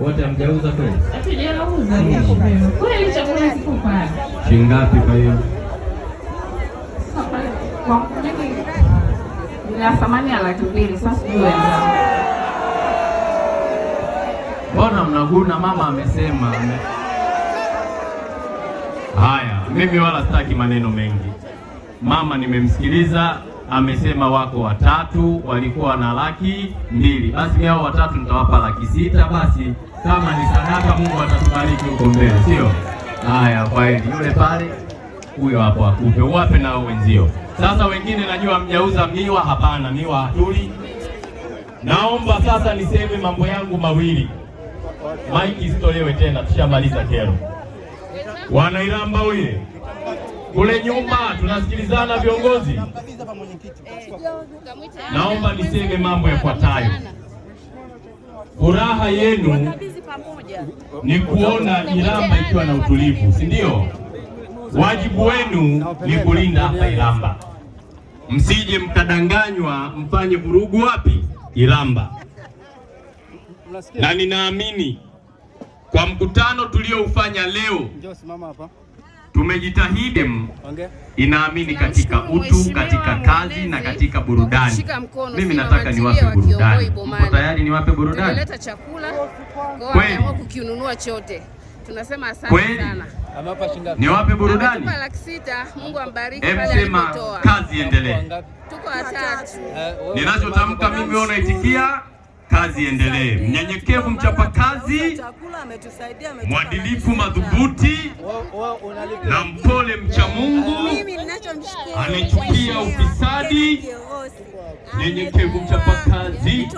Wote hamjauza kweli? Hatujauza. Kweli chakula kiko pale. Shilingi ngapi kwa hiyo? Ina thamani ya 200,000 sasa sijui. Mbona mnaguna? Mama amesema. Haya, mimi wala sitaki maneno mengi. Mama nimemsikiliza, amesema wako watatu walikuwa na 200,000. Basi hao watatu nitawapa 600,000. Basi kama ni sadaka, Mungu atatubariki huko mbele, sio? Haya, kwa hiyo yule pale, huyo hapo akupe, uwape na wenzio. Sasa wengine najua mjauza miwa. Hapana, miwa hatuli. Naomba sasa niseme mambo yangu mawili. Maiki isitolewe tena, tushamaliza kero. Wanailamba uye kule nyuma tunasikilizana viongozi. Naomba niseme mambo yafuatayo. Furaha yenu ni kuona Iramba ikiwa na utulivu, si ndio? Wajibu wenu ni kulinda hapa Iramba. Msije mkadanganywa mfanye vurugu wapi? Iramba. Na ninaamini kwa mkutano tulioufanya leo tumejitahidi, inaamini katika utu, katika kazi na katika burudani. Mimi nataka niwape burudani. Mko tayari niwape burudani? Tumeleta chakula kweli, kukinunua chote. Tunasema asante sana. Niwape burudani? 600,000. Mungu ambariki pale alipotoa. Sema kazi endelee. Tuko watatu. Ninachotamka mimi unaitikia kazi endelee. Mnyenyekevu, mchapakazi, mwadilifu, madhubuti na mpole, mcha Mungu, anachukia ufisadi. Mnyenyekevu, mchapakazi,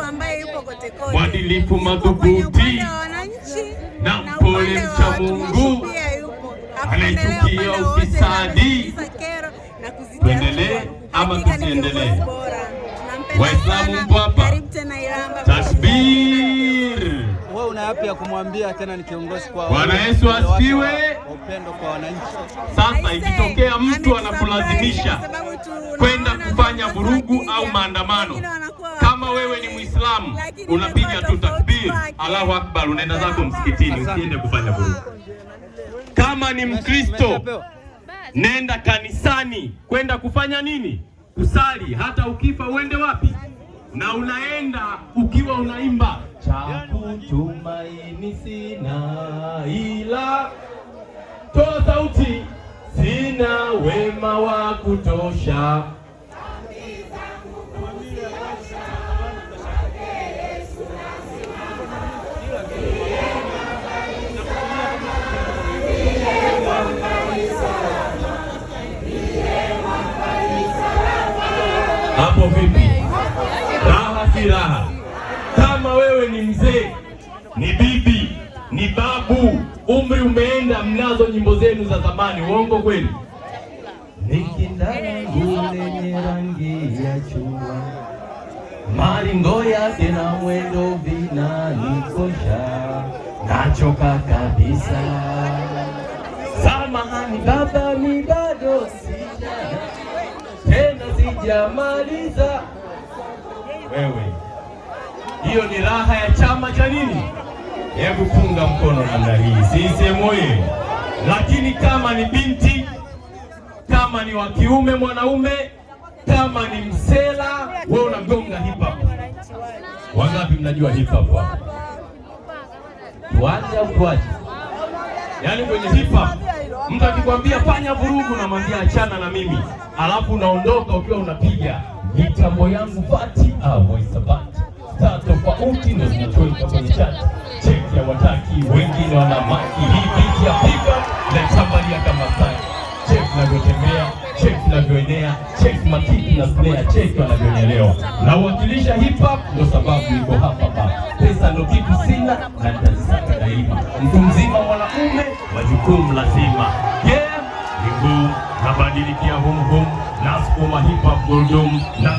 mwadilifu, madhubuti na mpole, mcha Mungu, anachukia ufisadi. Tuendelee ama tusiendelee? Waislamu mpo hapa? Takbir! Wewe una yapi ya kumwambia tena ni kiongozi kwa Bwana Yesu asifiwe. Upendo kwa wananchi. Sasa ikitokea mtu anakulazimisha kwenda kufanya vurugu au maandamano, kama wewe ni Muislamu unapiga tu takbir, Allahu Akbar, unaenda zako msikitini, usiende kufanya vurugu. Kama ni Mkristo nenda kanisani kwenda kufanya nini? Kusali. Hata ukifa uende wapi? Na unaenda ukiwa unaimba cha kutumaini sina ila, toa sauti, sina wema wa kutosha. Hapo vipi? Raha si raha? Kama wewe ni mzee, ni bibi, ni babu, umri umeenda, mnazo nyimbo zenu za zamani, uongo kweli? Nikindangu lenye rangi ya chua, maringo yake na mwendo vinanikosha, nachoka kabisa. Samahani baba, mi bado sijamaliza. Wewe, hiyo ni raha ya chama cha nini? Hebu punga mkono namna hii, CCM oye! Lakini kama ni binti, kama ni wa kiume mwanaume, kama ni msela, wewe unagonga hip hop. Wangapi mnajua hip hop hapa? Tuache au tuache? Yaani kwenye hip hop mtu akikwambia fanya vurugu na mwambia achana na mimi, alafu unaondoka ukiwa unapiga mitambo yangu bati voice bati tofauti ndio zinatoka kwenye chat. Check ya wataki wengine wana maki hii beat ya piga na tambali kama sana. Check navyotembea, check navyoenea, check matiki na snare, check wanavyonielewa. Na uwakilisha hip hop ndio sababu niko hapa hapa. Pesa ndio kitu sina na nitazisaka daima. Mtu mzima mwanaume majukumu lazima. Yeah, ni boom, nabadilikia hum hum, nasukuma hip hop gurudumu na